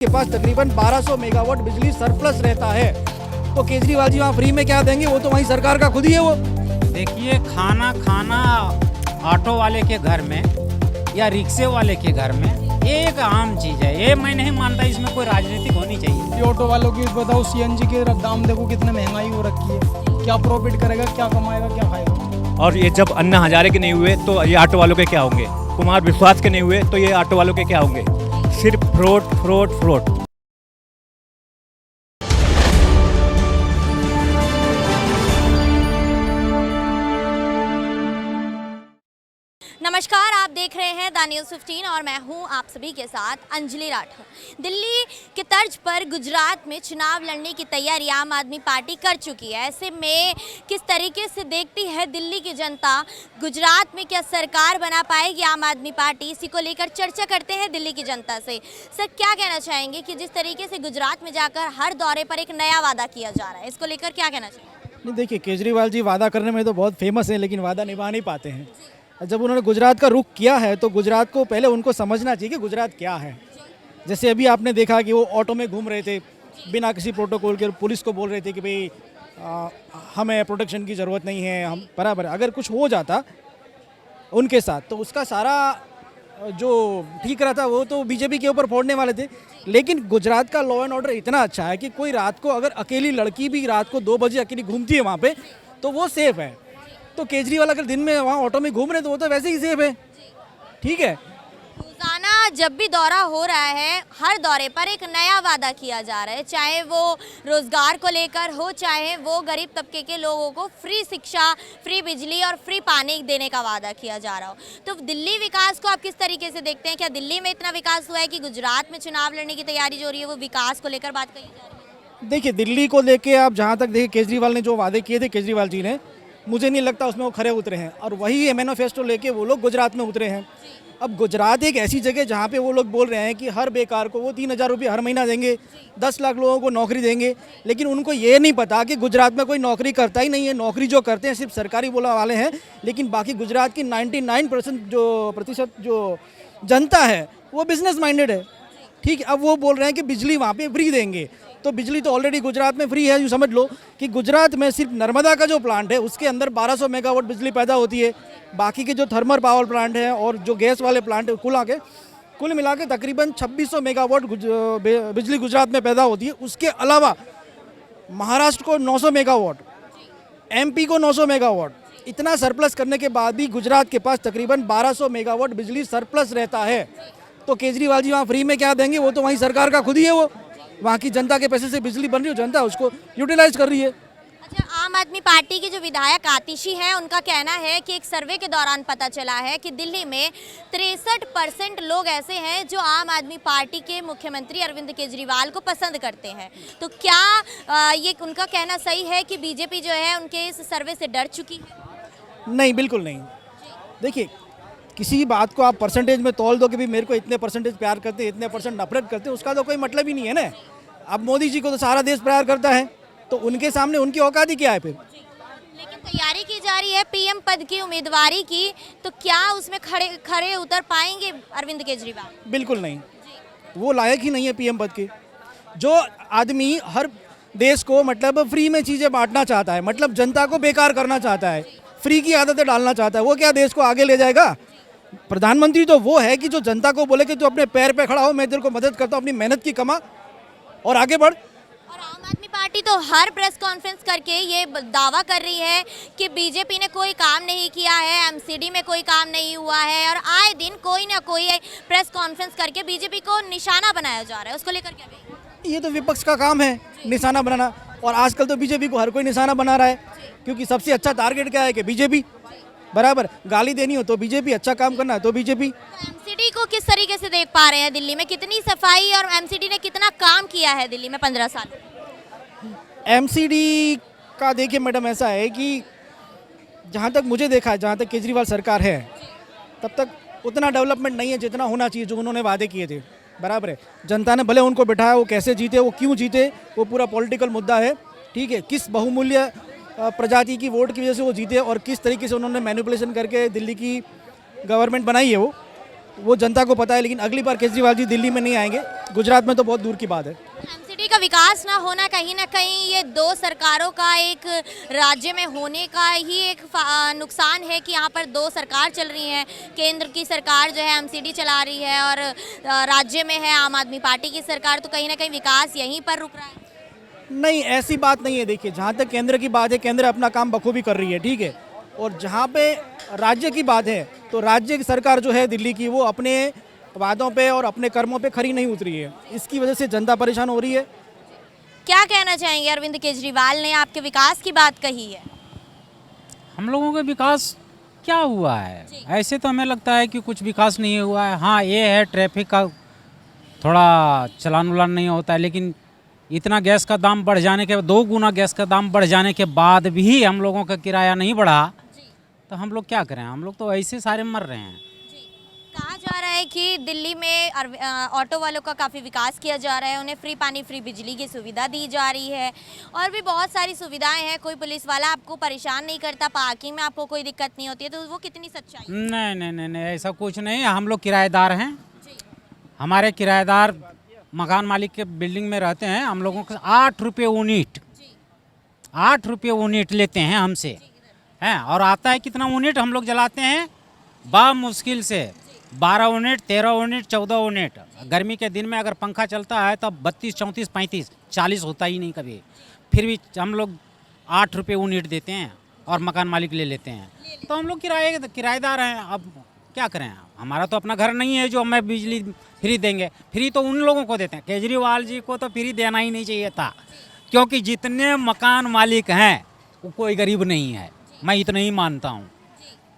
के पास तकरीबन 1200 मेगावाट बिजली सरप्लस रहता है, तो केजरीवाल जी वहाँ फ्री में क्या देंगे? वो तो वहीं सरकार का खुद ही है वो। देखिए, खाना ऑटो वाले के घर में या रिक्शे वाले के घर में ये एक आम चीज़ है। ये मैं नहीं मानता इसमें कोई राजनीतिक होनी चाहिए। ये ऑटो वालों की बताओ, सीएनजी के दाम देखो कितने महंगाई हो रखी है। क्या प्रॉफिट करेगा, क्या कमाएगा, क्या खाएगा? और ये जब अन्ना हजारे के नहीं हुए तो ये ऑटो वालों के क्या होंगे? कुमार विश्वास के नहीं हुए तो ये ऑटो वालों के क्या होंगे? सिर्फ फ्रॉड। नमस्कार, आप देख रहे हैं द न्यूज़ 15 और मैं हूं आप सभी के साथ अंजलि राठौर। दिल्ली की तर्ज पर गुजरात में चुनाव लड़ने की तैयारी आम आदमी पार्टी कर चुकी है। ऐसे में किस तरीके से देखती है दिल्ली की जनता, गुजरात में क्या सरकार बना पाएगी आम आदमी पार्टी? इसी को लेकर चर्चा करते हैं दिल्ली की जनता से। सर, क्या कहना चाहेंगे कि जिस तरीके से गुजरात में जाकर हर दौरे पर एक नया वादा किया जा रहा है, इसको लेकर क्या कहना चाहिए? नहीं, देखिए, केजरीवाल जी वादा करने में तो बहुत फेमस है, लेकिन वादा निभा नहीं पाते हैं। जब उन्होंने गुजरात का रुख किया है तो गुजरात को पहले उनको समझना चाहिए कि गुजरात क्या है। जैसे अभी आपने देखा कि वो ऑटो में घूम रहे थे बिना किसी प्रोटोकॉल के, पुलिस को बोल रहे थे कि भाई हमें प्रोटेक्शन की ज़रूरत नहीं है, हम बराबर। अगर कुछ हो जाता उनके साथ तो उसका सारा जो ठीक रहा था वो तो बीजेपी के ऊपर फोड़ने वाले थे। लेकिन गुजरात का लॉ एंड ऑर्डर इतना अच्छा है कि कोई रात को अगर अकेली लड़की भी रात को 2 बजे अकेली घूमती है वहाँ पे तो वो सेफ है। तो केजरीवाल अगर दिन में वहाँ ऑटो में घूम रहे तो वो तो वैसे ही सेफ है। ठीक है, रोजाना जब भी दौरा हो रहा है, हर दौरे पर एक नया वादा किया जा रहा है, चाहे वो रोजगार को लेकर हो, चाहे वो गरीब तबके के लोगों को फ्री शिक्षा, फ्री बिजली और फ्री पानी देने का वादा किया जा रहा हो। तो दिल्ली विकास को आप किस तरीके से देखते हैं? क्या दिल्ली में इतना विकास हुआ है कि गुजरात में चुनाव लड़ने की तैयारी जो हो रही है वो विकास को लेकर बात कही जा रही है? देखिए, दिल्ली को लेके आप जहाँ तक देखिए, केजरीवाल ने जो वादे किए थे, केजरीवाल जी ने, मुझे नहीं लगता उसमें वो खरे उतरे हैं। और वही ये मैनिफेस्टो लेके वो लोग गुजरात में उतरे हैं। अब गुजरात एक ऐसी जगह जहाँ पे वो लोग बोल रहे हैं कि हर बेकार को वो 3000 रुपये हर महीना देंगे, 10 लाख लोगों को नौकरी देंगे। लेकिन उनको ये नहीं पता कि गुजरात में कोई नौकरी करता ही नहीं है। नौकरी जो करते हैं सिर्फ सरकारी बोला वाले हैं, लेकिन बाकी गुजरात की 99% जो जनता है वो बिजनेस माइंडेड है। ठीक है, अब वो बोल रहे हैं कि बिजली वहाँ पे फ्री देंगे। तो बिजली तो ऑलरेडी गुजरात में फ्री है। यूँ समझ लो कि गुजरात में सिर्फ नर्मदा का जो प्लांट है उसके अंदर 1200 मेगावाट बिजली पैदा होती है। बाकी के जो थर्मल पावर प्लांट हैं और जो गैस वाले प्लांट है, कुल मिला के तकरीबन 2600 मेगावाट बिजली गुजरात में पैदा होती है। उसके अलावा महाराष्ट्र को 900 मेगावाट, MP को 900 मेगावाट, इतना सरप्लस करने के बाद भी गुजरात के पास तकरीबन 1200 मेगावाट बिजली सरप्लस रहता है। तो केजरीवाल जी वहाँ फ्री में क्या देंगे? वो तो वहीं सरकार का खुद ही है वो। वहाँ की जनता के पैसे से बिजली बन रही है, जनता उसको यूटिलाइज कर रही है। अच्छा, आम आदमी पार्टी के जो विधायक आतिशी हैं उनका कहना है कि एक सर्वे के दौरान पता चला है कि दिल्ली में 63% लोग ऐसे हैं जो आम आदमी पार्टी के मुख्यमंत्री अरविंद केजरीवाल को पसंद करते हैं। तो क्या ये उनका कहना सही है कि बीजेपी जो है उनके इस सर्वे से डर चुकी है? नहीं, बिल्कुल नहीं। देखिए, किसी बात को आप परसेंटेज में तौल दो कि भाई मेरे को इतने परसेंटेज प्यार करते हैं, इतने परसेंट नफरत करते हैं, उसका तो कोई मतलब ही नहीं है ना। अब मोदी जी को तो सारा देश प्यार करता है, तो उनके सामने उनकी औकात ही क्या है फिर? लेकिन तैयारी की जा रही है पीएम पद की उम्मीदवारी की, तो क्या उसमें खड़े उतर पाएंगे अरविंद केजरीवाल? बिल्कुल नहीं, वो लायक ही नहीं है पीएम पद के। जो आदमी हर देश को मतलब फ्री में चीज़ें बांटना चाहता है, मतलब जनता को बेकार करना चाहता है, फ्री की आदतें डालना चाहता है, वो क्या देश को आगे ले जाएगा? प्रधानमंत्री तो वो है कि जो जनता को बोले कि तू अपने पैर पे खड़ा हो, मैं तेरे को मदद करता हूँ, अपनी मेहनत की कमा और आगे बढ़। और आम आदमी पार्टी तो हर प्रेस कॉन्फ्रेंस करके ये दावा कर रही है कि बीजेपी ने कोई काम नहीं किया है, MCD में कोई काम नहीं हुआ है, और आए दिन कोई ना कोई प्रेस कॉन्फ्रेंस करके बीजेपी को निशाना बनाया जा रहा है। उसको लेकर क्या कहेंगे? ये तो विपक्ष का काम है निशाना बनाना, और आजकल तो बीजेपी को हर कोई निशाना बना रहा है, क्योंकि सबसे अच्छा टारगेट क्या है कि बीजेपी, बराबर। गाली देनी हो तो बीजेपी, अच्छा काम करना है तो बीजेपी। MCD को किस तरीके से देख पा रहे हैं? दिल्ली में कितनी सफाई और MCD ने कितना काम किया है दिल्ली में 15 साल? MCD का देखिए मैडम, ऐसा है कि जहाँ तक मुझे देखा है, जहाँ तक केजरीवाल सरकार है तब तक उतना डेवलपमेंट नहीं है जितना होना चाहिए, जो उन्होंने वादे किए थे, बराबर है। जनता ने भले उनको बिठाया, वो कैसे जीते, वो क्यों जीते, वो पूरा पॉलिटिकल मुद्दा है। ठीक है, किस बहुमूल्य प्रजाति की वोट की वजह से वो जीते और किस तरीके से उन्होंने मैनिपुलेशन करके दिल्ली की गवर्नमेंट बनाई है, वो जनता को पता है, लेकिन अगली बार केजरीवाल जी दिल्ली में नहीं आएंगे, गुजरात में तो बहुत दूर की बात है। एमसीडी का विकास ना होना कहीं ना कहीं ये दो सरकारों का एक राज्य में होने का ही एक नुकसान है कि यहाँ पर दो सरकार चल रही है। केंद्र की सरकार जो है एमसीडी चला रही है और राज्य में है आम आदमी पार्टी की सरकार, तो कहीं ना कहीं विकास यहीं पर रुक रहा है। नहीं, ऐसी बात नहीं है। देखिए, जहाँ तक केंद्र की बात है, केंद्र अपना काम बखूबी कर रही है, ठीक है। और जहाँ पे राज्य की बात है, तो राज्य की सरकार जो है दिल्ली की, वो अपने वादों पे और अपने कर्मों पे खरी नहीं उतरी है। इसकी वजह से जनता परेशान हो रही है। क्या कहना चाहेंगे? अरविंद केजरीवाल ने आपके विकास की बात कही है। हम लोगों का विकास क्या हुआ है? ऐसे तो हमें लगता है कि कुछ विकास नहीं हुआ है। हाँ, ये है ट्रैफिक का थोड़ा चलान उलान नहीं होता है, लेकिन इतना गैस का दाम बढ़ जाने के 2 गुना गैस का दाम बढ़ जाने के बाद भी हम लोगों का किराया नहीं बढ़ा, तो हम लोग क्या करें? हम लोग तो ऐसे सारे मर रहे हैं। कहा जा रहा है कि दिल्ली में ऑटो वालों का काफ़ी विकास किया जा रहा है, उन्हें फ्री पानी फ्री बिजली की सुविधा दी जा रही है और भी बहुत सारी सुविधाएं हैं। कोई पुलिस वाला आपको परेशान नहीं करता, पार्किंग में आपको कोई दिक्कत नहीं होती है, तो वो कितनी सच्चाई है? नहीं नहीं नहीं नहीं, ऐसा कुछ नहीं। हम लोग किराएदार हैं। हमारे किराएदार मकान मालिक के बिल्डिंग में रहते हैं। हम लोगों को 8 रुपये यूनिट 8 रुपये यूनिट लेते हैं हमसे, हैं। और आता है कितना यूनिट हम लोग जलाते हैं? मुश्किल से 12 यूनिट, 13 यूनिट, 14 यूनिट। गर्मी के दिन में अगर पंखा चलता है तब 32, 34, 35, 40 होता ही नहीं कभी। फिर भी हम लोग 8 रुपये यूनिट देते हैं और मकान मालिक ले लेते हैं। तो हम लोग किराएदार हैं। अब क्या करें? हमारा तो अपना घर नहीं है जो हमें बिजली फ्री देंगे। फ्री तो उन लोगों को देते हैं। केजरीवाल जी को तो फ्री देना ही नहीं चाहिए था, क्योंकि जितने मकान मालिक हैं वो कोई गरीब नहीं है। मैं इतना ही मानता हूँ,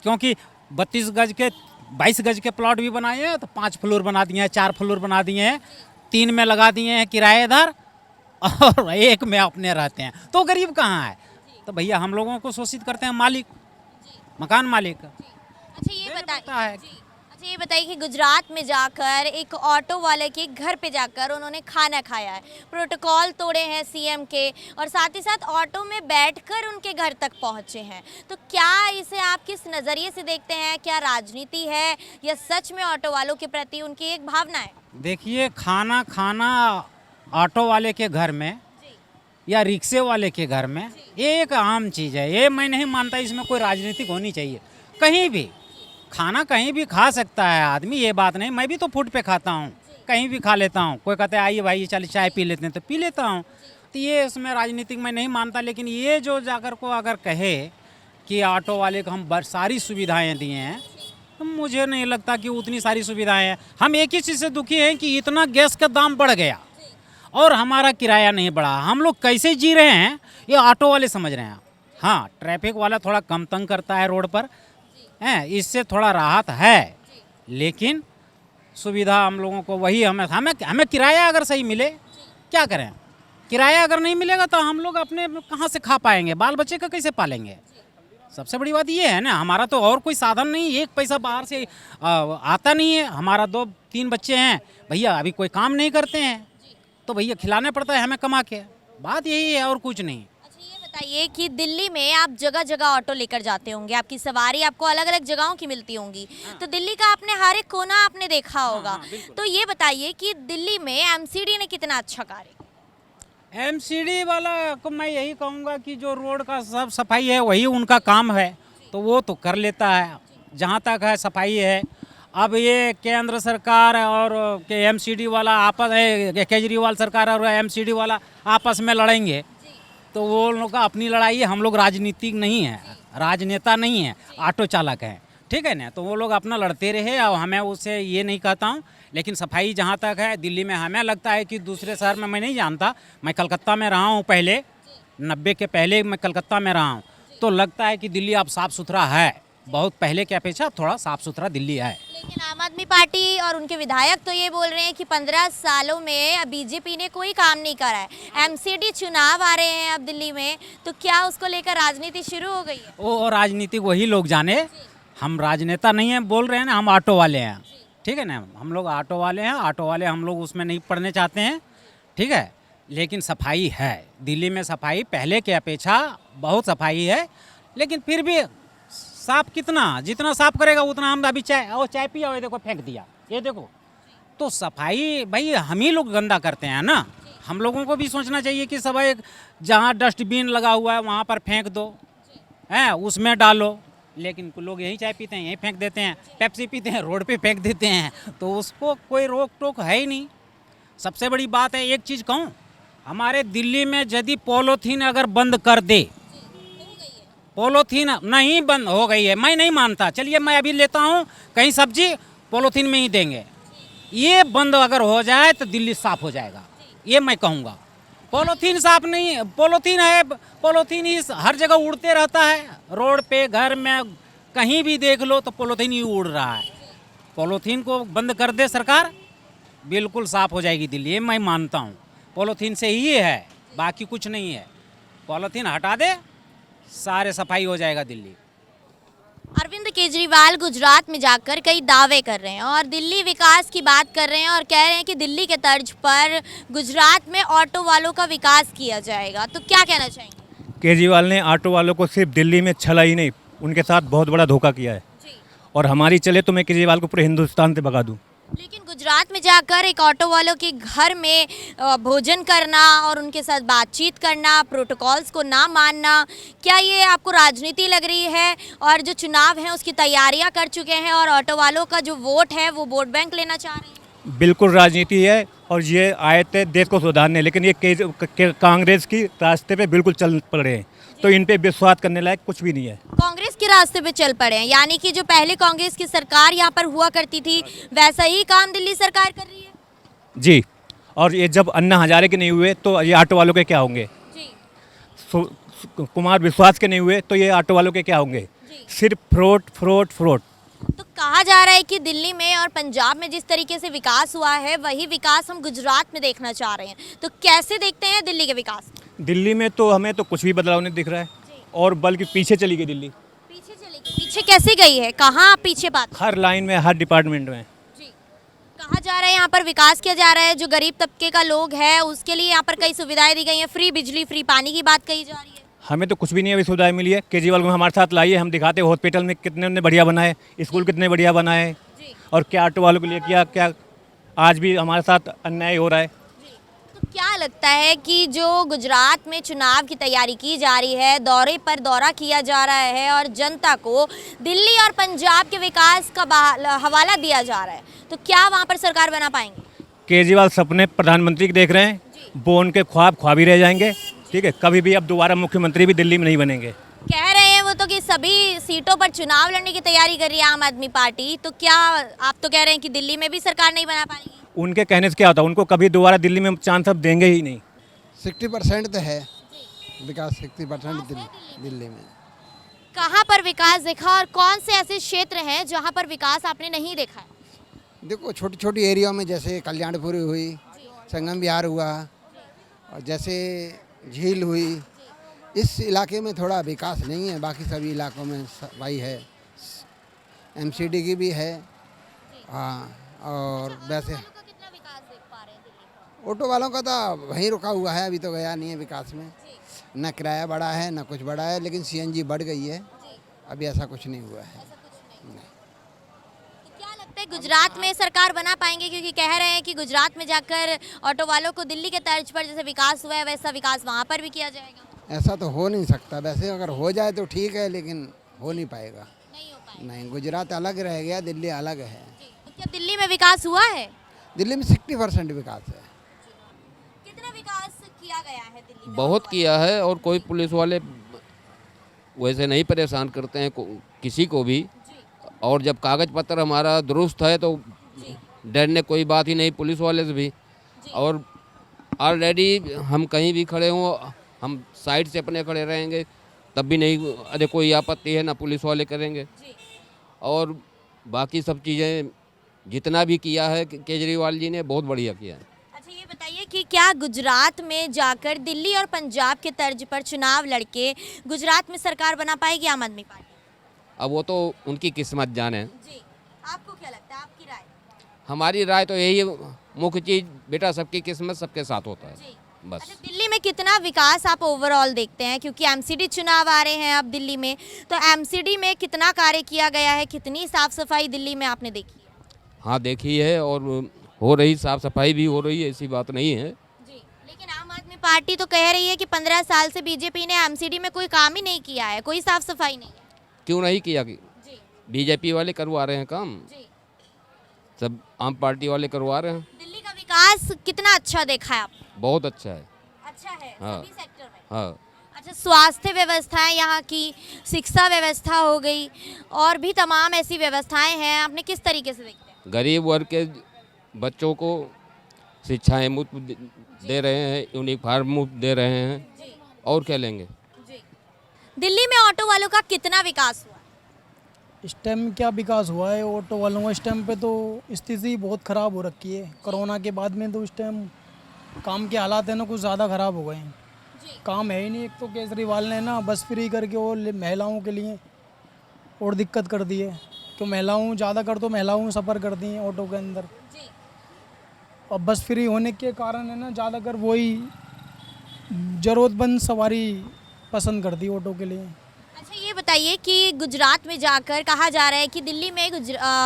क्योंकि 32 गज के 22 गज के प्लॉट भी बनाए हैं, तो 5 फ्लोर बना दिए हैं, 4 फ्लोर बना दिए हैं, 3 में लगा दिए हैं किराएदार और 1 में अपने रहते हैं। तो गरीब कहाँ है? तो भैया हम लोगों को शोषित करते हैं मालिक, मकान मालिक। अच्छा ये बताइए कि गुजरात में जाकर एक ऑटो वाले के घर पे जाकर उन्होंने खाना खाया है, प्रोटोकॉल तोड़े हैं सीएम के, और साथ ही साथ ऑटो में बैठकर उनके घर तक पहुंचे हैं। तो क्या इसे आप किस नज़रिए से देखते हैं? क्या राजनीति है या सच में ऑटो वालों के प्रति उनकी एक भावना है? देखिए, खाना खाना ऑटो वाले के घर में या रिक्शे वाले के घर में ये एक आम चीज़ है। ये मैं नहीं मानता इसमें कोई राजनीतिक होनी चाहिए। कहीं भी खाना कहीं भी खा सकता है आदमी, ये बात नहीं। मैं भी तो फूड पे खाता हूँ, कहीं भी खा लेता हूँ। कोई कहता है आइए भाई चल चाय पी लेते हैं, तो पी लेता हूँ। तो ये उसमें राजनीतिक मैं नहीं मानता। लेकिन ये जो जाकर को अगर कहे कि ऑटो वाले को हम सारी सुविधाएं दिए हैं, तो मुझे नहीं लगता कि उतनी सारी सुविधाएं हैं। हम एक ही चीज़ से दुखी हैं कि इतना गैस का दाम बढ़ गया और हमारा किराया नहीं बढ़ा। हम लोग कैसे जी रहे हैं ये ऑटो वाले समझ रहे हैं। हाँ, ट्रैफिक वाला थोड़ा कम तंग करता है रोड पर, हैं, इससे थोड़ा राहत है, लेकिन सुविधा हम लोगों को वही हमें किराया अगर सही मिले, क्या करें? किराया अगर नहीं मिलेगा तो हम लोग अपने कहाँ से खा पाएंगे? बाल बच्चे का कैसे पालेंगे? सबसे बड़ी बात ये है ना, हमारा तो और कोई साधन नहीं, एक पैसा बाहर से आता नहीं है। हमारा 2-3 बच्चे हैं भैया, अभी कोई काम नहीं करते हैं, तो भैया खिलाना पड़ता है हमें कमा के। बात यही है और कुछ नहीं। बताइए कि दिल्ली में आप जगह जगह ऑटो लेकर जाते होंगे, आपकी सवारी आपको अलग अलग जगहों की मिलती होंगी। तो दिल्ली का आपने हर एक कोना आपने देखा होगा। तो ये बताइए कि दिल्ली में एमसीडी ने कितना अच्छा कार्य किया? एमसीडी वाला को मैं यही कहूँगा कि जो रोड का सब सफाई है वही उनका काम है, तो वो तो कर लेता है जहाँ तक है सफाई है। अब ये केंद्र सरकार और एमसीडी वाला आपस है, केजरीवाल सरकार और एमसीडी वाला आपस में लड़ेंगे, तो वो लोग का अपनी लड़ाई है। हम लोग राजनीतिक नहीं है, राजनेता नहीं है, ऑटो चालक हैं, ठीक है ना। तो वो लोग अपना लड़ते रहे और हमें उससे ये नहीं कहता हूँ। लेकिन सफाई जहाँ तक है दिल्ली में, हमें लगता है कि दूसरे शहर में मैं नहीं जानता। मैं कलकत्ता में रहा हूँ पहले, 90 के पहले मैं कलकत्ता में रहा हूँ, तो लगता है कि दिल्ली अब साफ़ सुथरा है, बहुत पहले की अपेक्षा थोड़ा साफ़ सुथरा दिल्ली है। लेकिन आम आदमी पार्टी और उनके विधायक तो ये बोल रहे हैं कि 15 सालों में बीजेपी ने कोई काम नहीं करा है। एमसीडी चुनाव आ रहे हैं अब दिल्ली में, तो क्या उसको लेकर राजनीति शुरू हो गई है? वो राजनीतिक वही लोग जाने, हम राजनेता नहीं हैं, बोल रहे हैं ना, हम ऑटो वाले हैं, ठीक है ना। हम लोग ऑटो वाले हैं, ऑटो वाले हम लोग उसमें नहीं पढ़ने चाहते हैं, ठीक है। लेकिन सफाई है दिल्ली में, सफाई पहले की अपेक्षा बहुत सफाई है। लेकिन फिर भी साफ कितना, जितना साफ करेगा उतना हम अभी चाय पिया हुआ देखो फेंक दिया, ये देखो, तो सफाई भाई हम ही लोग गंदा करते हैं ना। हम लोगों को भी सोचना चाहिए कि सब एक जहाँ डस्टबिन लगा हुआ है वहाँ पर फेंक दो, हैं उसमें डालो। लेकिन लोग यही चाय पीते हैं, यहीं फेंक देते हैं, पेप्सी पीते हैं रोड पे फेंक देते हैं, तो उसको कोई रोक टोक है ही नहीं। सबसे बड़ी बात है, एक चीज़ कहूँ, हमारे दिल्ली में यदि पॉलीथीन अगर बंद कर दे, पॉलीथीन नहीं बंद हो गई है, मैं नहीं मानता। चलिए मैं अभी लेता हूँ कहीं सब्जी, पॉलीथीन में ही देंगे, ये बंद अगर हो जाए तो दिल्ली साफ हो जाएगा, ये मैं कहूँगा। पॉलीथीन साफ नहीं, पॉलीथीन है, पॉलीथीन ही हर जगह उड़ते रहता है, रोड पे, घर में, कहीं भी देख लो तो पॉलीथीन ही उड़ रहा है। पॉलीथीन को बंद कर दे सरकार, बिल्कुल साफ हो जाएगी दिल्ली, ये मैं मानता हूँ। पॉलीथीन से ही है, बाकी कुछ नहीं है। पॉलीथीन हटा दे, सारे सफाई हो जाएगा दिल्ली। अरविंद केजरीवाल गुजरात में जाकर कई दावे कर रहे हैं और दिल्ली विकास की बात कर रहे हैं और कह रहे हैं कि दिल्ली के तर्ज पर गुजरात में ऑटो वालों का विकास किया जाएगा। तो क्या कहना चाहेंगे? केजरीवाल ने ऑटो वालों को सिर्फ दिल्ली में छला ही नहीं, उनके साथ बहुत बड़ा धोखा किया है। और हमारी चले तो मैं केजरीवाल को पूरे हिंदुस्तान से भगा दूँ। लेकिन गुजरात में जाकर एक ऑटो वालों के घर में भोजन करना और उनके साथ बातचीत करना, प्रोटोकॉल्स को ना मानना, क्या ये आपको राजनीति लग रही है? और जो चुनाव है उसकी तैयारियां कर चुके हैं और ऑटो वालों का जो वोट है वो वोट बैंक लेना चाह रहे हैं? बिल्कुल राजनीति है, और ये आए थे देश को सुधारने, लेकिन ये कांग्रेस की रास्ते पे बिल्कुल चल पड़े हैं, तो इन पे विश्वास करने लायक कुछ भी नहीं है। कांग्रेस के रास्ते पे चल पड़े हैं, यानी कि जो पहले कांग्रेस की सरकार यहाँ पर हुआ करती थी वैसा ही काम दिल्ली सरकार कर रही है? जी, और ये जब अन्ना हजारे के नहीं हुए तो ये ऑटो वालों के क्या होंगे? जी। कुमार विश्वास के नहीं हुए तो ये ऑटो वालों के क्या होंगे? सिर्फ फ्रॉड फ्रॉड फ्रॉड। तो कहा जा रहा है कि दिल्ली में और पंजाब में जिस तरीके से विकास हुआ है वही विकास हम गुजरात में देखना चाह रहे हैं, तो कैसे देखते हैं दिल्ली के विकास? दिल्ली में तो हमें तो कुछ भी बदलाव नहीं दिख रहा है, और बल्कि पीछे चली गई दिल्ली। पीछे चली गई? पीछे कैसे गई है? कहाँ पीछे बात? हर लाइन में, हर डिपार्टमेंट में। जी। कहा जा रहा है यहाँ पर विकास किया जा रहा है, जो गरीब तबके का लोग है उसके लिए यहाँ पर कई सुविधाएं दी गई हैं, फ्री बिजली, फ्री पानी की बात कही जा रही है। हमें तो कुछ भी नहीं अभी सुविधाएं मिली है। केजरीवाल को हमारे साथ लाइए, हम दिखाते हैं हॉस्पिटल में कितने उन्होंने बढ़िया बनाए, स्कूल कितने बढ़िया बनाए, और क्या ऑटो वालों के लिए किया, क्या आज भी हमारे साथ अन्याय हो रहा है। तो क्या लगता है कि जो गुजरात में चुनाव की तैयारी की जा रही है, दौरे पर दौरा किया जा रहा है और जनता को दिल्ली और पंजाब के विकास का हवाला दिया जा रहा है, तो क्या वहाँ पर सरकार बना पाएंगे? केजरीवाल सपने प्रधानमंत्री के देख रहे हैं, वो उनके ख्वाब ही रह जाएंगे। ठीक है, कभी भी अब दोबारा मुख्यमंत्री भी दिल्ली में नहीं बनेंगे। कह रहे हैं वो तो कि सभी सीटों पर चुनाव लड़ने की तैयारी कर रही है आम आदमी पार्टी, तो क्या आप तो कह रहे हैं कि दिल्ली में भी सरकार नहीं बना पाएगी? उनके कहने से क्या होता है, उनको कभी दोबारा दिल्ली में चांस अब देंगे ही नहीं। 60% तो है विकास, 60% दिल्ली में। कहाँ पर विकास देखा और कौन से ऐसे क्षेत्र हैं जहाँ पर विकास आपने नहीं देखा है? देखो छोटी छोटी एरिया में, जैसे कल्याणपुरी हुई, संगम विहार हुआ, और जैसे झील हुई, इस इलाके में थोड़ा विकास नहीं है, बाकी सभी इलाकों में सफाई है, एमसीडी की भी है। हाँ, और वैसे कितना विकास देख पा रहे हैं दिल्ली? ऑटो वालों का तो वहीं रुका हुआ है, अभी तो गया नहीं है विकास में, न किराया बढ़ा है न कुछ बढ़ा है, लेकिन सीएनजी बढ़ गई है, अभी ऐसा कुछ नहीं हुआ है। गुजरात में सरकार बना पाएंगे, क्योंकि कह रहे हैं कि गुजरात में जाकर ऑटो वालों को दिल्ली के तर्ज पर जैसे विकास हुआ है वैसा विकास वहाँ पर भी किया जाएगा? ऐसा तो हो नहीं सकता, वैसे अगर हो जाए तो ठीक है, लेकिन हो नहीं पाएगा। नहीं हो पाएगा। नहीं, गुजरात अलग रह गया, दिल्ली अलग है। तो क्या दिल्ली में विकास हुआ है? दिल्ली में 60% विकास है। कितना विकास किया गया है दिल्ली में? बहुत किया है, और कोई पुलिस वाले वैसे नहीं परेशान करते हैं किसी को भी, और जब कागज पत्र हमारा दुरुस्त है तो डरने कोई बात ही नहीं पुलिस वाले से भी। और ऑलरेडी हम कहीं भी खड़े हों, हम साइड से अपने खड़े रहेंगे, तब भी नहीं, अरे कोई आपत्ति है ना पुलिस वाले करेंगे। और बाकी सब चीज़ें जितना भी किया है केजरीवाल जी ने बहुत बढ़िया किया है। अच्छा ये बताइए कि क्या गुजरात में जाकर दिल्ली और पंजाब के तर्ज पर चुनाव लड़के गुजरात में सरकार बना पाएगी आम आदमी पार्टी? अब वो तो उनकी किस्मत जाने। जी, आपको क्या लगता है, आपकी राय? हमारी राय तो यही है, मुख्य चीज़ बेटा सबकी किस्मत सबके साथ होता है बस। अच्छा, दिल्ली में कितना विकास आप ओवरऑल देखते हैं, क्योंकि एमसीडी चुनाव आ रहे हैं अब दिल्ली में, तो एमसीडी में कितना कार्य किया गया है, कितनी साफ सफाई दिल्ली में आपने देखी है? हाँ देखी है, और हो रही, साफ सफाई भी हो रही है, ऐसी बात नहीं है। जी, लेकिन आम आदमी पार्टी तो कह रही है कि 15 साल से बीजेपी ने एमसीडी में कोई काम ही नहीं किया है, कोई साफ सफाई नहीं है। क्यों नहीं किया कि जी बीजेपी वाले करवा रहे हैं काम, जी। सब आम पार्टी वाले करवा रहे हैं। दिल्ली का विकास कितना अच्छा देखा है आपने? बहुत अच्छा है। अच्छा है हाँ। सभी सेक्टर में। हाँ, अच्छा, स्वास्थ्य व्यवस्थाएं यहाँ की, शिक्षा व्यवस्था हो गई, और भी तमाम ऐसी व्यवस्थाएं हैं, आपने किस तरीके से देखते हैं? गरीब वर्ग के बच्चों को शिक्षाएं मुफ्त दे रहे हैं, यूनिफॉर्म मुफ्त दे रहे हैं, जी और क्या लेंगे। जी। दिल्ली में ऑटो वालों का कितना विकास हुआ? इस टाइम क्या विकास हुआ है ऑटो वालों का? इस टाइम पे तो स्थिति बहुत ख़राब हो रखी है। कोरोना के बाद में तो इस टाइम काम के हालात है ना कुछ ज़्यादा ख़राब हो गए हैं। जी। काम है ही नहीं। एक तो केजरीवाल ने ना बस फ्री करके वो महिलाओं के लिए और दिक्कत कर दी है, क्यों महिलाओं ज़्यादा कर तो महिलाओं सफ़र करती हैं ऑटो के अंदर। जी और बस फ्री होने के कारण है ना ज़्यादातर वही ज़रूरतमंद सवारी पसंद करती है ऑटो के लिए। अच्छा, ये बताइए कि गुजरात में जाकर कहा जा रहा है कि दिल्ली में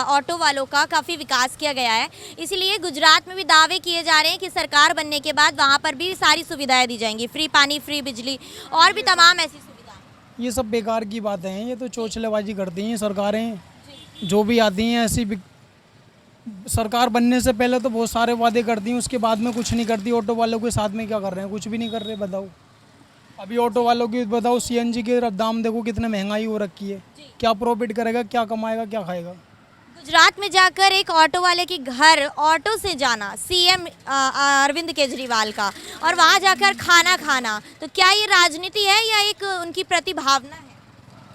ऑटो वालों का काफ़ी विकास किया गया है, इसीलिए गुजरात में भी दावे किए जा रहे हैं कि सरकार बनने के बाद वहाँ पर भी सारी सुविधाएं दी जाएंगी, फ्री पानी, फ्री बिजली और भी तमाम ऐसी सुविधाएं। ये सब बेकार की बातें हैं, ये तो चोचलेबाजी करती हैं सरकारें जो भी आती हैं। ऐसी सरकार बनने से पहले तो बहुत सारे वादे करती हैं, उसके बाद में कुछ नहीं करती। ऑटो वालों के साथ में क्या कर रहे हैं? कुछ भी नहीं कर रहे। बताओ, अभी ऑटो वालों की बताओ, सीएनजी के दाम देखो कितने महंगाई हो रखी है। क्या प्रॉफिट करेगा, क्या कमाएगा, क्या खाएगा? गुजरात में जाकर एक ऑटो वाले के घर ऑटो से जाना, सीएम अरविंद केजरीवाल का, और वहाँ जाकर खाना खाना, तो क्या ये राजनीति है या एक उनकी प्रतिभावना है?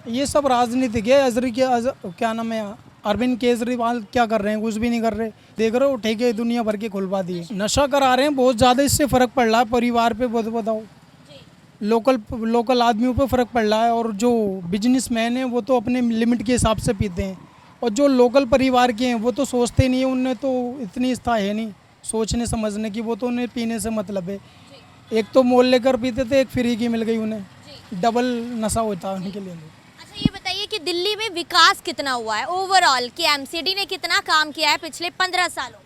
ये सब राजनीतिक है। क्या नाम है, अरविंद केजरीवाल क्या कर रहे हैं? कुछ भी नहीं कर रहे। देख रहे हो ठेके दुनिया भर के खुलवा दिए, नशा करा रहे हैं बहुत ज़्यादा। इससे फ़र्क पड़ रहा है परिवार पे। बताओ, लोकल आदमियों पे फ़र्क पड़ रहा है। और जो बिजनेसमैन हैं वो तो अपने लिमिट के हिसाब से पीते हैं, और जो लोकल परिवार के हैं वो तो सोचते नहीं है। उनने तो इतनी स्था है नहीं सोचने समझने की, वो तो उन्हें पीने से मतलब है। एक तो मोल लेकर पीते थे, एक फ्री की मिल गई उन्हें, डबल नशा होता है उनके लिए। अच्छा, ये बताइए कि दिल्ली में विकास कितना हुआ है ओवरऑल, कि एमसीडी ने कितना काम किया है पिछले 15 सालों?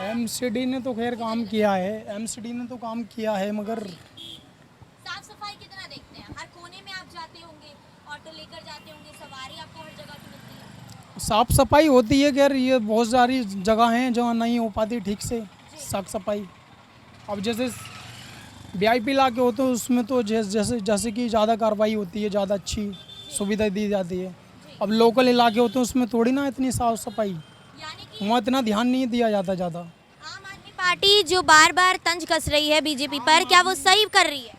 एमसीडी ने तो खैर काम किया है, मगर साफ सफाई कितना देखते हैं? हर कोने में आप जाते होंगे, ऑटो लेकर जाते होंगे, सवारी आपको हर जगह की मिलती है। साफ सफाई होती है। खैर ये बहुत सारी जगह हैं जहाँ नहीं हो पाती ठीक से साफ सफाई। अब जैसे वीआईपी इलाके होते हैं उसमें तो जैसे कि ज़्यादा कार्रवाई होती है, ज़्यादा अच्छी सुविधा दी जाती है। अब लोकल इलाके होते हैं उसमें थोड़ी ना इतनी साफ सफाई, यानी कि वहाँ इतना ध्यान नहीं दिया जाता ज़्यादा। आम आदमी पार्टी जो बार बार तंज कस रही है बीजेपी पर, क्या वो सही कर रही है?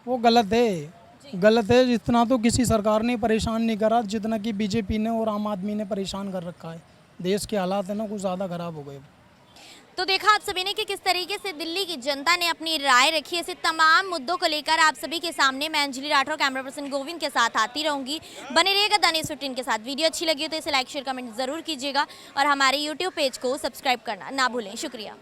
वो गलत है। जितना तो किसी सरकार ने परेशान नहीं करा जितना कि बीजेपी ने और आम आदमी ने परेशान कर रखा है। देश के हालात है ना कुछ ज़्यादा ख़राब हो गए। तो देखा आप सभी ने कि किस तरीके से दिल्ली की जनता ने अपनी राय रखी है। ऐसे तमाम मुद्दों को लेकर आप सभी के सामने मैं अंजलि राठौर, कैमरा पर्सन गोविंद के साथ आती रहूंगी। बने रहिएगा द न्यूज़ 15 के साथ। वीडियो अच्छी लगी हो तो इसे लाइक शेयर कमेंट जरूर कीजिएगा और हमारे यूट्यूब पेज को सब्सक्राइब करना ना भूलें। शुक्रिया।